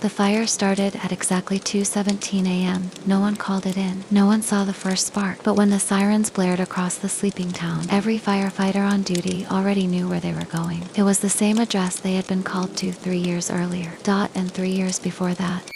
The fire started at exactly 2:17 a.m. No one called it in. No one saw the first spark. But when the sirens blared across the sleeping town, every firefighter on duty already knew where they were going. It was the same address they had been called to 3 years earlier. And 3 years before that.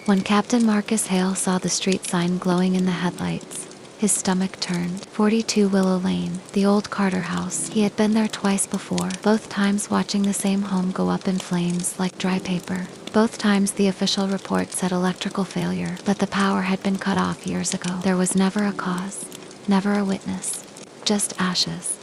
When Captain Marcus Hale saw the street sign glowing in the headlights, his stomach turned. 42 Willow Lane, the old Carter house. He had been there twice before, both times watching the same home go up in flames like dry paper. Both times the official report said electrical failure, but the power had been cut off years ago. There was never a cause, never a witness, just ashes.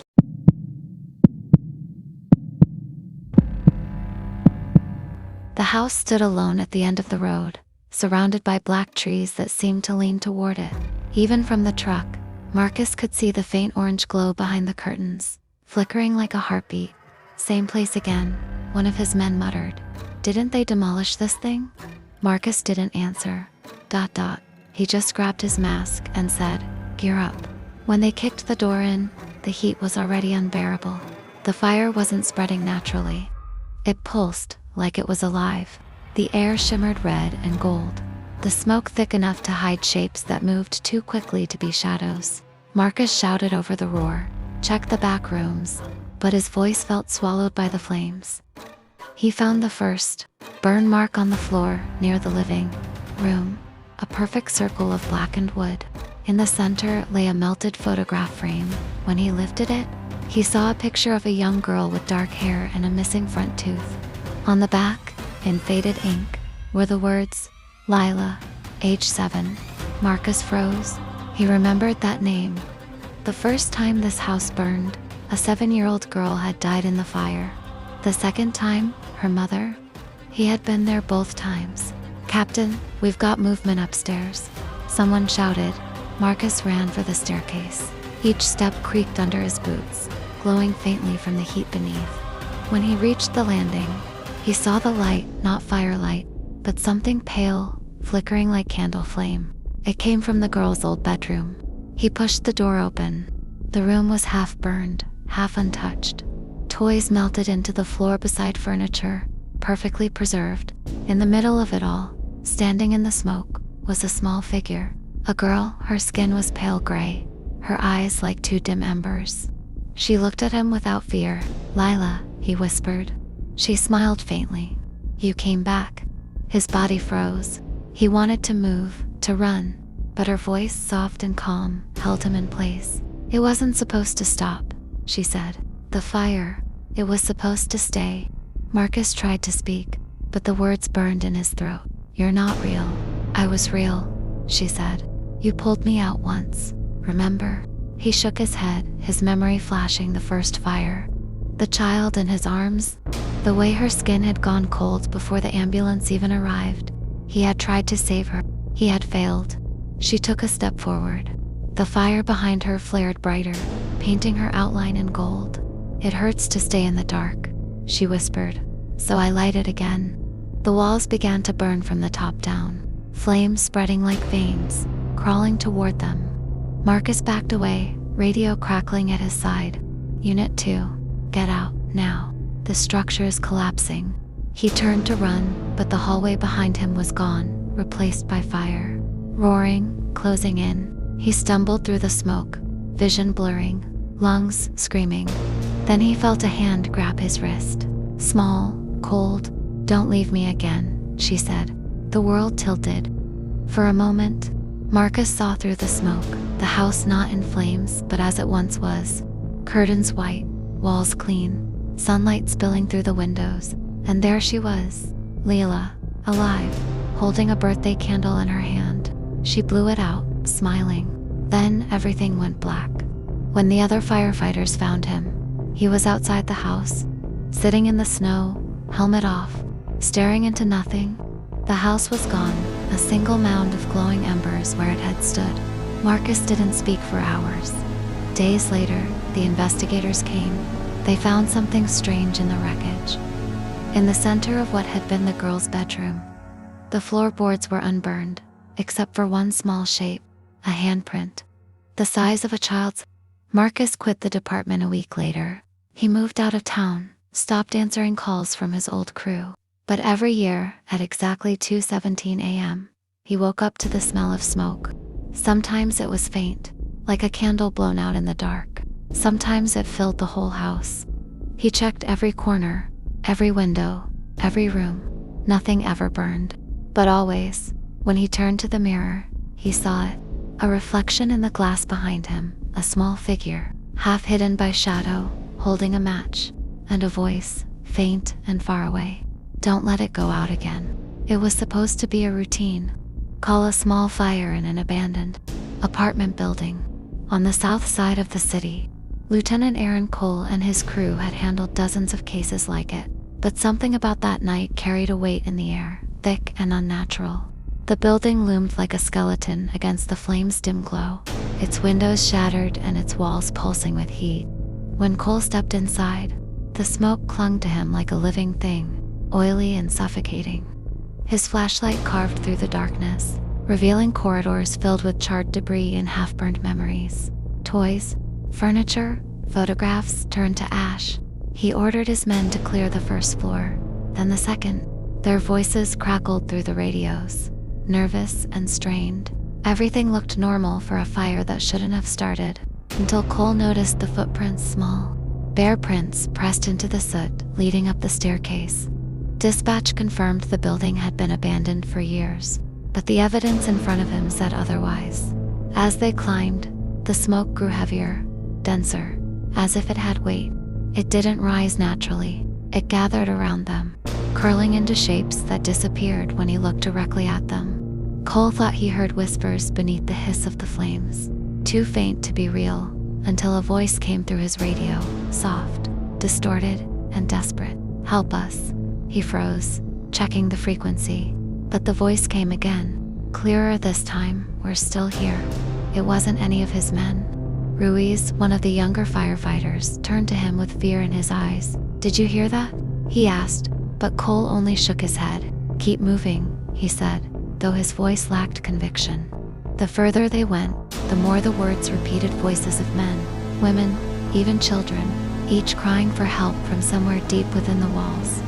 The house stood alone at the end of the road, surrounded by black trees that seemed to lean toward it. Even from the truck, Marcus could see the faint orange glow behind the curtains, flickering like a heartbeat. Same place again, one of his men muttered. Didn't they demolish this thing? Marcus didn't answer. He just grabbed his mask and said, "Gear up." When they kicked the door in, the heat was already unbearable. The fire wasn't spreading naturally. It pulsed like it was alive. The air shimmered red and gold, the smoke thick enough to hide shapes that moved too quickly to be shadows. Marcus shouted over the roar, "Check the back rooms," but his voice felt swallowed by the flames. He found the first burn mark on the floor near the living room, a perfect circle of blackened wood. In the center lay a melted photograph frame. When he lifted it, he saw a picture of a young girl with dark hair and a missing front tooth. On the back, in faded ink, were the words, "Lila, age 7. Marcus froze. He remembered that name. The first time this house burned, a 7-year-old girl had died in the fire. The second time, her mother. He had been there both times. "Captain, we've got movement upstairs," someone shouted. Marcus ran for the staircase. Each step creaked under his boots, glowing faintly from the heat beneath. When he reached the landing, he saw the light, not firelight, but something pale, flickering like candle flame. It came from the girl's old bedroom. He pushed the door open. The room was half burned, half untouched. Toys melted into the floor beside furniture, perfectly preserved. In the middle of it all, standing in the smoke, was a small figure. A girl, her skin was pale gray, her eyes like 2 dim embers. She looked at him without fear. "Lila," he whispered. She smiled faintly. "You came back." His body froze. He wanted to move, to run, but her voice, soft and calm, held him in place. "It wasn't supposed to stop," she said. "The fire, it was supposed to stay." Marcus tried to speak, but the words burned in his throat. "You're not real." "I was real," she said. "You pulled me out once, remember?" He shook his head, his memory flashing the first fire. The child in his arms, the way her skin had gone cold before the ambulance even arrived. He had tried to save her. He had failed. She took a step forward. The fire behind her flared brighter, painting her outline in gold. "It hurts to stay in the dark," she whispered. "So I lighted again." The walls began to burn from the top down, flames spreading like veins, crawling toward them. Marcus backed away, radio crackling at his side. "Unit 2, get out, now. The structure is collapsing." He turned to run, but the hallway behind him was gone, replaced by fire. Roaring, closing in, he stumbled through the smoke, vision blurring, lungs screaming. Then he felt a hand grab his wrist. Small, cold. "Don't leave me again," she said. The world tilted. For a moment, Marcus saw through the smoke, the house not in flames, but as it once was. Curtains white, walls clean, sunlight spilling through the windows. And there she was, Lila, alive, holding a birthday candle in her hand. She blew it out, smiling. Then everything went black. When the other firefighters found him, he was outside the house, sitting in the snow, helmet off, staring into nothing. The house was gone, a single mound of glowing embers where it had stood. Marcus didn't speak for hours. Days later, the investigators came. They found something strange in the wreckage. In the center of what had been the girl's bedroom, the floorboards were unburned, except for one small shape, a handprint, the size of a child's. Marcus quit the department a week later. He moved out of town, stopped answering calls from his old crew. But every year, at exactly 2:17 a.m., he woke up to the smell of smoke. Sometimes it was faint, like a candle blown out in the dark. Sometimes it filled the whole house. He checked every corner, every window, every room. Nothing ever burned. But always, when he turned to the mirror, he saw it. A reflection in the glass behind him, a small figure, half hidden by shadow, holding a match, and a voice, faint and far away. Don't let it go out again. It was supposed to be a routine. Call a small fire in an abandoned apartment building on the south side of the city. Lieutenant Aaron Cole and his crew had handled dozens of cases like it, but something about that night carried a weight in the air, thick and unnatural. The building loomed like a skeleton against the flame's dim glow, its windows shattered and its walls pulsing with heat. When Cole stepped inside, the smoke clung to him like a living thing, oily and suffocating. His flashlight carved through the darkness, revealing corridors filled with charred debris and half-burned memories. Toys, furniture, photographs turned to ash. He ordered his men to clear the first floor, then the second. Their voices crackled through the radios, nervous and strained. Everything looked normal for a fire that shouldn't have started, until Cole noticed the footprints, small, bare prints pressed into the soot leading up the staircase. Dispatch confirmed the building had been abandoned for years, but the evidence in front of him said otherwise. As they climbed, the smoke grew heavier, denser, as if it had weight. It didn't rise naturally. It gathered around them, curling into shapes that disappeared when he looked directly at them. Cole thought he heard whispers beneath the hiss of the flames, too faint to be real, until a voice came through his radio, soft, distorted, and desperate. Help us. He froze, checking the frequency, but the voice came again, clearer this time. We're still here. It wasn't any of his men. Ruiz, one of the younger firefighters, turned to him with fear in his eyes. Did you hear that? He asked, but Cole only shook his head. Keep moving, he said, though his voice lacked conviction. The further they went, the more the words repeated, voices of men, women, even children, each crying for help from somewhere deep within the walls.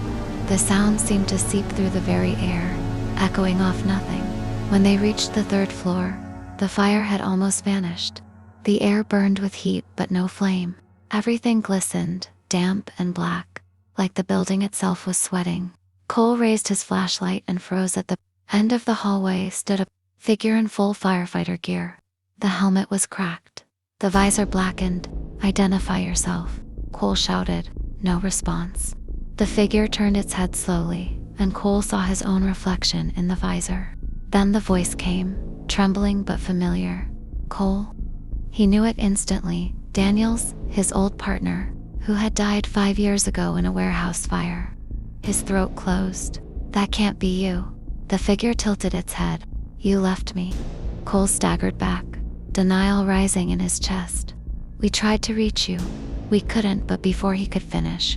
The sound seemed to seep through the very air, echoing off nothing. When they reached the third floor, the fire had almost vanished. The air burned with heat but no flame. Everything glistened, damp and black, like the building itself was sweating. Cole raised his flashlight and froze. At the end of the hallway stood a figure in full firefighter gear. The helmet was cracked, the visor blackened. Identify yourself, Cole shouted. No response. The figure turned its head slowly, and Cole saw his own reflection in the visor. Then the voice came, trembling but familiar. Cole? He knew it instantly. Daniels, his old partner, who had died 5 years ago in a warehouse fire. His throat closed. That can't be you. The figure tilted its head. You left me. Cole staggered back, denial rising in his chest. We tried to reach you. We couldn't. But before he could finish,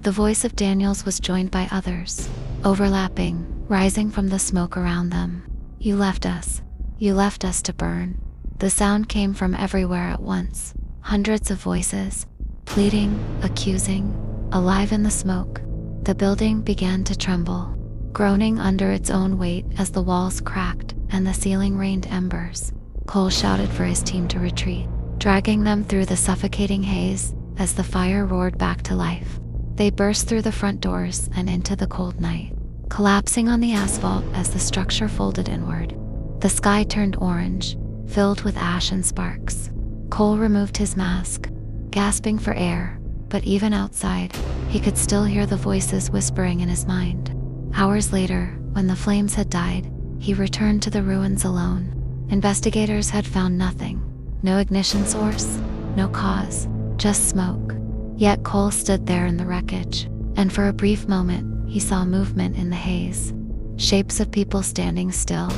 the voice of Daniels was joined by others, overlapping, rising from the smoke around them. You left us. You left us to burn. The sound came from everywhere at once. Hundreds of voices, pleading, accusing, alive in the smoke. The building began to tremble, groaning under its own weight as the walls cracked and the ceiling rained embers. Cole shouted for his team to retreat, dragging them through the suffocating haze as the fire roared back to life. They burst through the front doors and into the cold night, collapsing on the asphalt as the structure folded inward. The sky turned orange, filled with ash and sparks. Cole removed his mask, gasping for air, but even outside, he could still hear the voices whispering in his mind. Hours later, when the flames had died, he returned to the ruins alone. Investigators had found nothing. No ignition source, no cause, just smoke. Yet Cole stood there in the wreckage, and for a brief moment, he saw movement in the haze. Shapes of people standing still,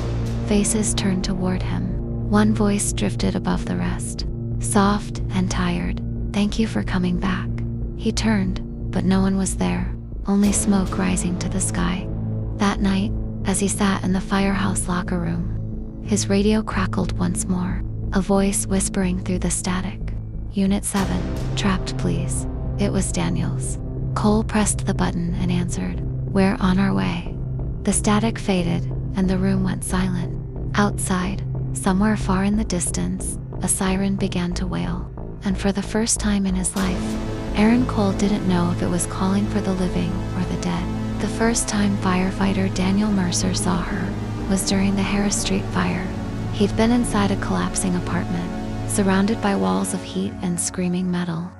faces turned toward him. One voice drifted above the rest, soft and tired. Thank you for coming back. He turned, but no one was there, only smoke rising to the sky. That night, as he sat in the firehouse locker room, his radio crackled once more, a voice whispering through the static. Unit 7, trapped please. It was Daniels. Cole pressed the button and answered. "We're on our way." The static faded, and the room went silent. Outside, somewhere far in the distance, a siren began to wail. And for the first time in his life, Aaron Cole didn't know if it was calling for the living or the dead. The first time firefighter Daniel Mercer saw her was during the Harris Street fire. He'd been inside a collapsing apartment, surrounded by walls of heat and screaming metal.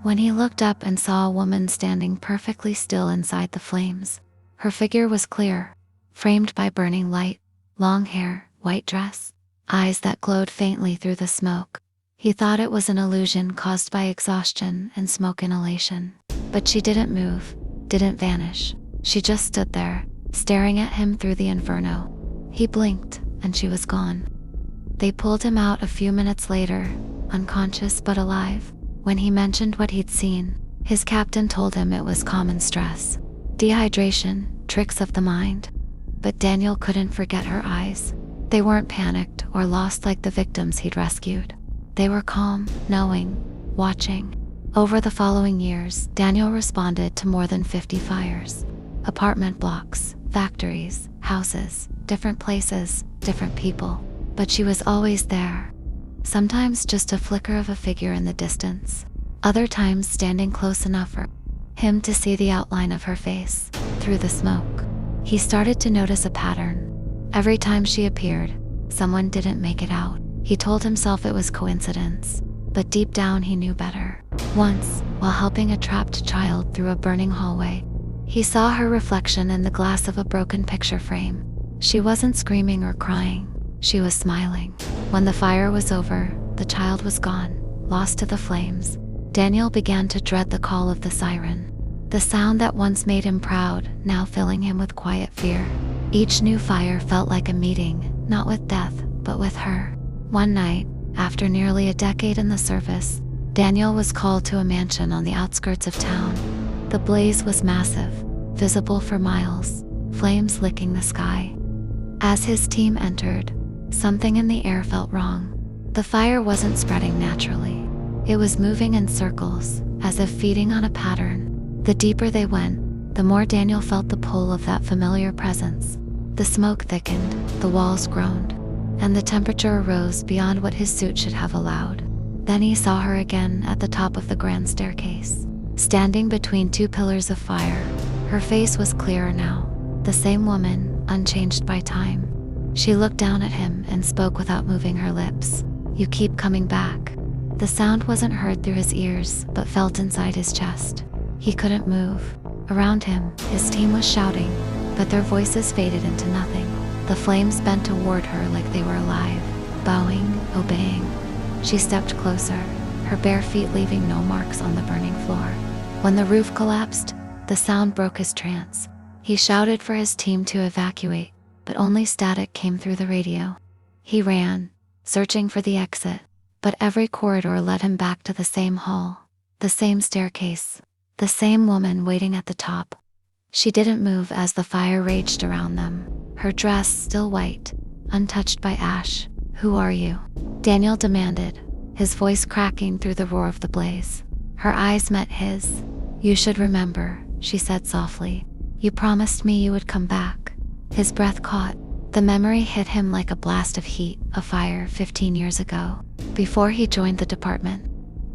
When he looked up and saw a woman standing perfectly still inside the flames, her figure was clear, framed by burning light, long hair, white dress, eyes that glowed faintly through the smoke. He thought it was an illusion caused by exhaustion and smoke inhalation. But she didn't move, didn't vanish. She just stood there, staring at him through the inferno. He blinked, and she was gone. They pulled him out a few minutes later, unconscious but alive. When he mentioned what he'd seen, his captain told him it was common stress, dehydration, tricks of the mind. But Daniel couldn't forget her eyes. They weren't panicked or lost like the victims he'd rescued. They were calm, knowing, watching. Over the following years, Daniel responded to more than 50 fires. Apartment blocks, factories, houses, different places, different people. But she was always there. Sometimes just a flicker of a figure in the distance. Other times standing close enough for him to see the outline of her face, through the smoke. He started to notice a pattern. Every time she appeared, someone didn't make it out. He told himself it was coincidence, but deep down he knew better. Once, while helping a trapped child through a burning hallway, he saw her reflection in the glass of a broken picture frame. She wasn't screaming or crying, she was smiling. When the fire was over, the child was gone, lost to the flames. Daniel began to dread the call of the siren. The sound that once made him proud, now filling him with quiet fear. Each new fire felt like a meeting, not with death, but with her. One night, after nearly a decade in the service, Daniel was called to a mansion on the outskirts of town. The blaze was massive, visible for miles, flames licking the sky. As his team entered, something in the air felt wrong. The fire wasn't spreading naturally. It was moving in circles, as if feeding on a pattern. The deeper they went, the more Daniel felt the pull of that familiar presence. The smoke thickened, the walls groaned, and the temperature rose beyond what his suit should have allowed. Then he saw her again at the top of the grand staircase, standing between two pillars of fire. Her face was clearer now, the same woman, unchanged by time. She looked down at him and spoke without moving her lips. "You keep coming back." The sound wasn't heard through his ears, but felt inside his chest. He couldn't move. Around him, his team was shouting, but their voices faded into nothing. The flames bent toward her like they were alive, bowing, obeying. She stepped closer, her bare feet leaving no marks on the burning floor. When the roof collapsed, the sound broke his trance. He shouted for his team to evacuate, but only static came through the radio. He ran, searching for the exit, but every corridor led him back to the same hall, the same staircase, the same woman waiting at the top. She didn't move as the fire raged around them, her dress still white, untouched by ash. "Who are you?" Daniel demanded, his voice cracking through the roar of the blaze. Her eyes met his. "You should remember," she said softly. "You promised me you would come back." His breath caught. The memory hit him like a blast of heat, a fire 15 years ago, before he joined the department.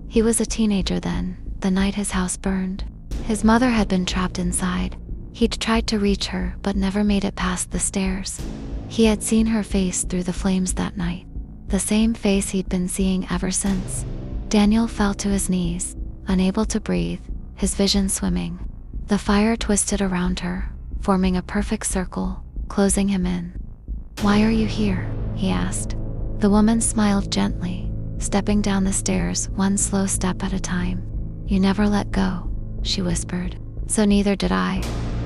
He was a teenager then, the night his house burned. His mother had been trapped inside. He'd tried to reach her, but never made it past the stairs. He had seen her face through the flames that night, the same face he'd been seeing ever since. Daniel fell to his knees, unable to breathe, his vision swimming. The fire twisted around her, forming a perfect circle, closing him in. "Why are you here?" he asked. The woman smiled gently, stepping down the stairs one slow step at a time. "You never let go," she whispered. "So neither did I."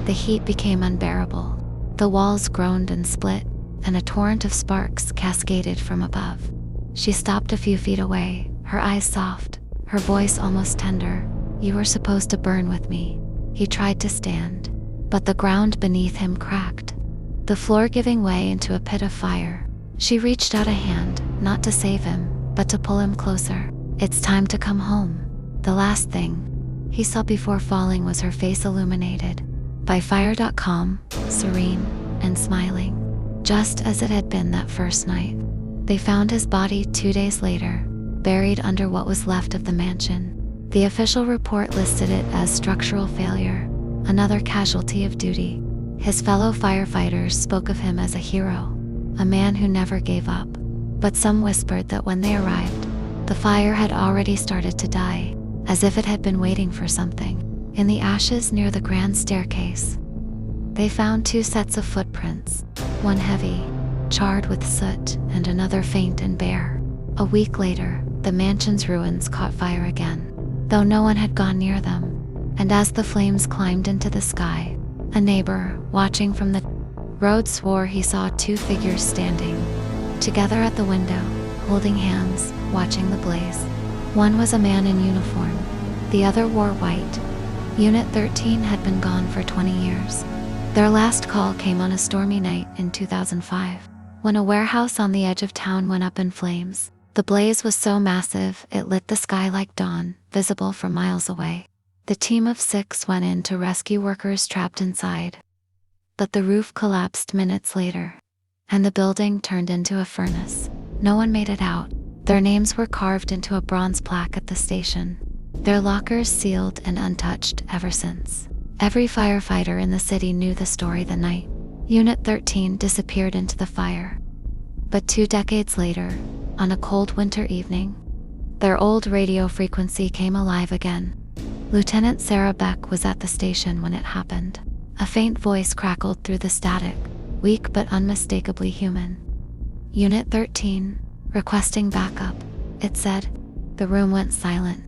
The heat became unbearable. The walls groaned and split, and a torrent of sparks cascaded from above. She stopped a few feet away, her eyes soft, her voice almost tender. "You were supposed to burn with me." He tried to stand, but the ground beneath him cracked, the floor giving way into a pit of fire. She reached out a hand, not to save him, but to pull him closer. "It's time to come home." The last thing he saw before falling was her face illuminated, by fire.com, serene and smiling, just as it had been that first night. They found his body 2 days later, buried under what was left of the mansion. The official report listed it as structural failure, another casualty of duty. His fellow firefighters spoke of him as a hero, a man who never gave up. But some whispered that when they arrived, the fire had already started to die, as if it had been waiting for something. In the ashes near the grand staircase, they found 2 sets of footprints, one heavy, charred with soot, and another faint and bare. A week later, the mansion's ruins caught fire again, though no one had gone near them. And as the flames climbed into the sky, a neighbor, watching from the road, swore he saw 2 figures standing together at the window, holding hands, watching the blaze. One was a man in uniform, the other wore white. Unit 13 had been gone for 20 years. Their last call came on a stormy night in 2005, when a warehouse on the edge of town went up in flames. The blaze was so massive it lit the sky like dawn, visible from miles away. The team of 6 went in to rescue workers trapped inside, but the roof collapsed minutes later, and the building turned into a furnace. No one made it out. Their names were carved into a bronze plaque at the station, their lockers sealed and untouched ever since. Every firefighter in the city knew the story the night Unit 13 disappeared into the fire. But 2 decades later, on a cold winter evening, their old radio frequency came alive again. Lieutenant Sarah Beck was at the station when it happened. A faint voice crackled through the static, weak but unmistakably human. Unit 13, requesting backup, it said. The room went silent.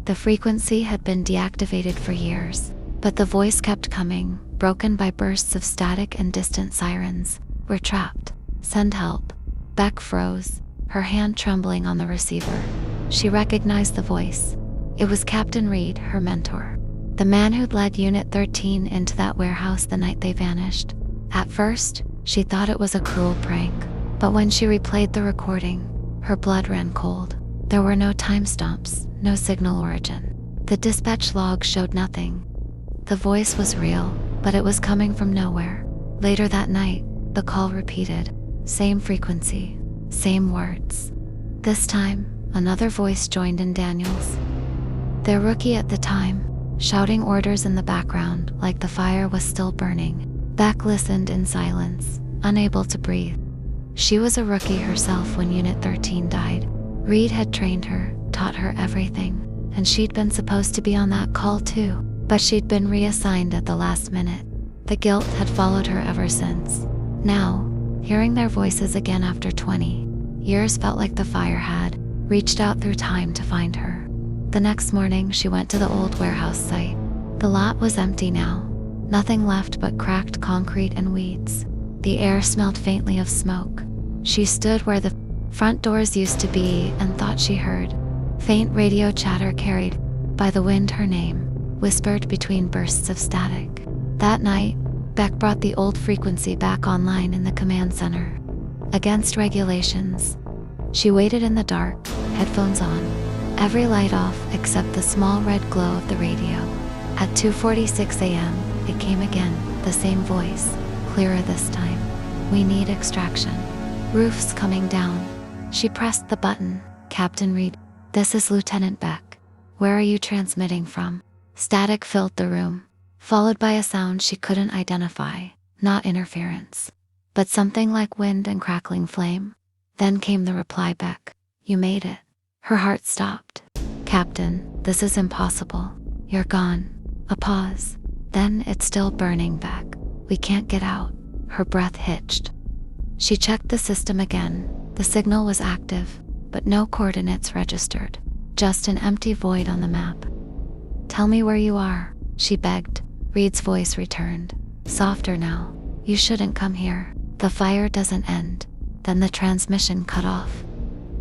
The frequency had been deactivated for years, but the voice kept coming, broken by bursts of static and distant sirens. We're trapped. Send help. Beck froze, her hand trembling on the receiver. She recognized the voice. It was Captain Reed, her mentor, the man who'd led Unit 13 into that warehouse the night they vanished. At first, she thought it was a cruel prank, but when she replayed the recording, her blood ran cold. There were no timestamps, no signal origin. The dispatch log showed nothing. The voice was real, but it was coming from nowhere. Later that night, the call repeated. Same frequency, same words. This time, another voice joined in Daniel's. Their rookie at the time, shouting orders in the background like the fire was still burning. Beck listened in silence, unable to breathe. She was a rookie herself when Unit 13 died. Reed had trained her, taught her everything, and she'd been supposed to be on that call too, but she'd been reassigned at the last minute. The guilt had followed her ever since. Now, hearing their voices again after 20 years felt like the fire had reached out through time to find her. The next morning, she went to the old warehouse site. The lot was empty now, nothing left but cracked concrete and weeds. The air smelled faintly of smoke. She stood where the front doors used to be and thought she heard faint radio chatter carried by the wind, her name, whispered between bursts of static. That night, Beck brought the old frequency back online in the command center. Against regulations, she waited in the dark, headphones on, every light off except the small red glow of the radio. At 2:46 a.m., it came again, the same voice, clearer this time. We need extraction. Roof's coming down. She pressed the button. Captain Reed, this is Lieutenant Beck. Where are you transmitting from? Static filled the room, followed by a sound she couldn't identify, not interference, but something like wind and crackling flame. Then came the reply, Beck. You made it. Her heart stopped. Captain, this is impossible. You're gone. A pause. Then it's still burning, Beck. We can't get out. Her breath hitched. She checked the system again. The signal was active, but no coordinates registered. Just an empty void on the map. Tell me where you are, she begged. Reed's voice returned, softer now. You shouldn't come here. The fire doesn't end. Then the transmission cut off.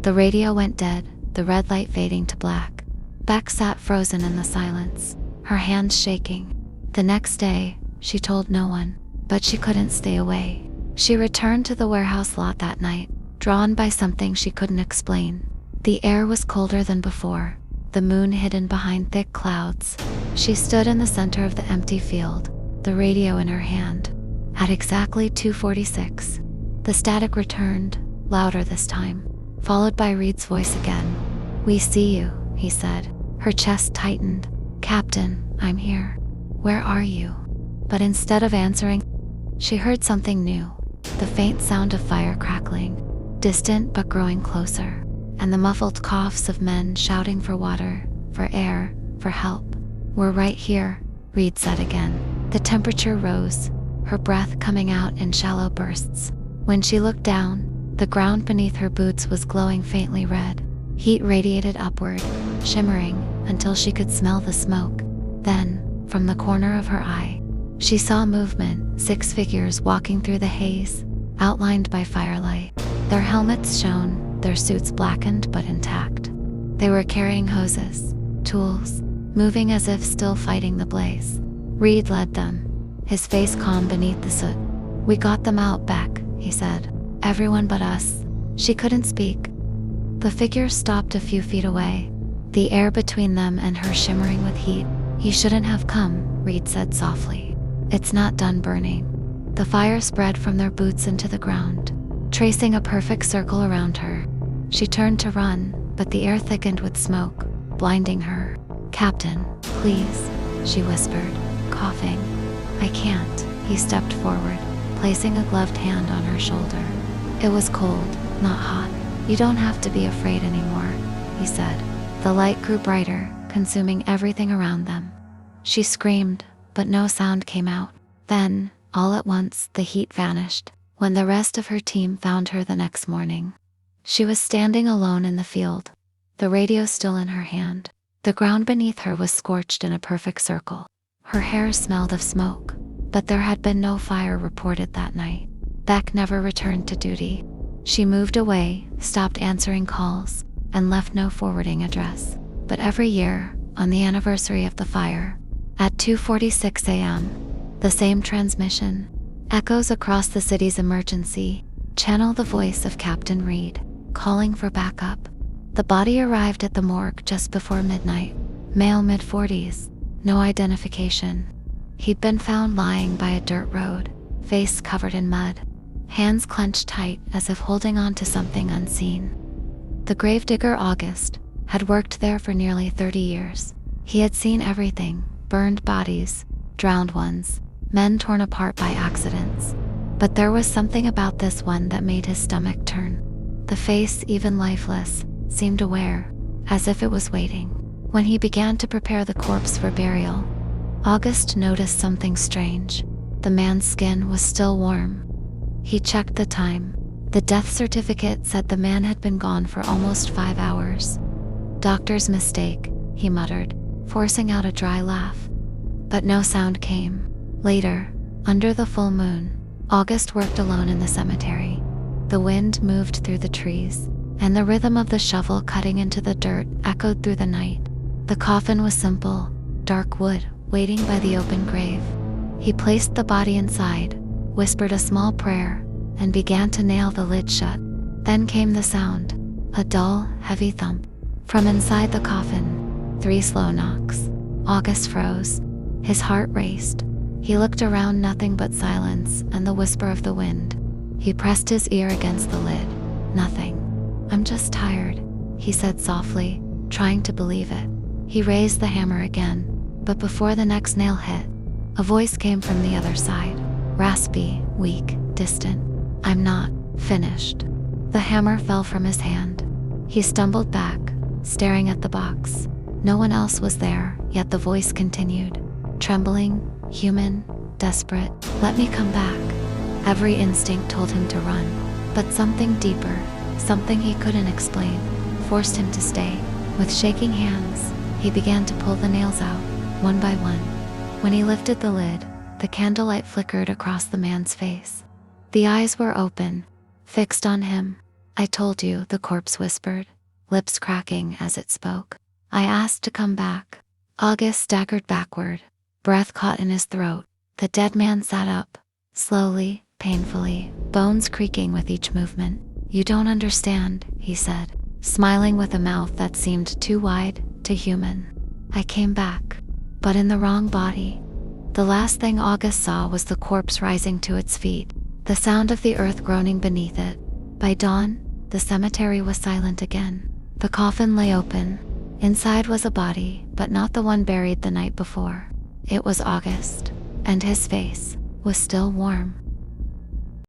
The radio went dead, the red light fading to black. Beck sat frozen in the silence, her hands shaking. The next day, she told no one, but she couldn't stay away. She returned to the warehouse lot that night, drawn by something she couldn't explain. The air was colder than before, the moon hidden behind thick clouds. She stood in the center of the empty field, the radio in her hand. At exactly 2:46, the static returned, louder this time, followed by Reed's voice again. "We see you," he said. Her chest tightened. "Captain, I'm here. Where are you?" But instead of answering, she heard something new. The faint sound of fire crackling, distant but growing closer, and the muffled coughs of men shouting for water, for air, for help. "We're right here," Reed said again. The temperature rose, her breath coming out in shallow bursts. When she looked down, the ground beneath her boots was glowing faintly red. Heat radiated upward, shimmering until she could smell the smoke. Then, from the corner of her eye, she saw movement, 6 figures walking through the haze, outlined by firelight. Their helmets shone, their suits blackened but intact. They were carrying hoses, tools, moving as if still fighting the blaze. Reed led them, his face calm beneath the soot. "We got them out, Beck," he said. "Everyone but us." She couldn't speak. The figures stopped a few feet away, the air between them and her shimmering with heat. "You shouldn't have come," Reed said softly. "It's not done burning." The fire spread from their boots into the ground, tracing a perfect circle around her. She turned to run, but the air thickened with smoke, blinding her. "Captain, please," she whispered, coughing. "I can't." He stepped forward, placing a gloved hand on her shoulder. It was cold, not hot. "You don't have to be afraid anymore," he said. The light grew brighter, consuming everything around them. She screamed, but no sound came out. Then, all at once, the heat vanished. When the rest of her team found her the next morning, she was standing alone in the field, the radio still in her hand. The ground beneath her was scorched in a perfect circle. Her hair smelled of smoke, but there had been no fire reported that night. Beck never returned to duty. She moved away, stopped answering calls, and left no forwarding address. But every year, on the anniversary of the fire, at 2:46 a.m., the same transmission echoes across the city's emergency channel, the voice of Captain Reed, calling for backup. The body arrived at the morgue just before midnight. Male, mid-40s, no identification. He'd been found lying by a dirt road, face covered in mud, hands clenched tight as if holding on to something unseen. The gravedigger, August, had worked there for nearly 30 years. He had seen everything: burned bodies, drowned ones, men torn apart by accidents. But there was something about this one that made his stomach turn. The face, even lifeless, seemed aware, as if it was waiting. When he began to prepare the corpse for burial, August noticed something strange. The man's skin was still warm. He checked the time. The death certificate said the man had been gone for almost 5 hours. "Doctor's mistake," he muttered, forcing out a dry laugh. But no sound came. Later, under the full moon, August worked alone in the cemetery. The wind moved through the trees, and the rhythm of the shovel cutting into the dirt echoed through the night. The coffin was simple, dark wood, waiting by the open grave. He placed the body inside, whispered a small prayer, and began to nail the lid shut. Then came the sound, a dull, heavy thump. From inside the coffin, 3 slow knocks. August froze. His heart raced. He looked around, nothing but silence and the whisper of the wind. He pressed his ear against the lid. Nothing. "I'm just tired," he said softly, trying to believe it. He raised the hammer again, but before the next nail hit, a voice came from the other side, raspy, weak, distant. "I'm not finished." The hammer fell from his hand. He stumbled back, staring at the box. No one else was there, yet the voice continued, trembling, human, desperate. "Let me come back." Every instinct told him to run, but something deeper, something he couldn't explain, forced him to stay. With shaking hands, he began to pull the nails out, one by one. When he lifted the lid, the candlelight flickered across the man's face. The eyes were open, fixed on him. "I told you," the corpse whispered, lips cracking as it spoke. "I asked to come back." August staggered backward, breath caught in his throat. The dead man sat up, slowly, painfully, bones creaking with each movement. "You don't understand," he said, smiling with a mouth that seemed too wide, too human. "I came back, but in the wrong body." The last thing August saw was the corpse rising to its feet, the sound of the earth groaning beneath it. By dawn, the cemetery was silent again. The coffin lay open. Inside was a body, but not the one buried the night before. It was August, and his face was still warm.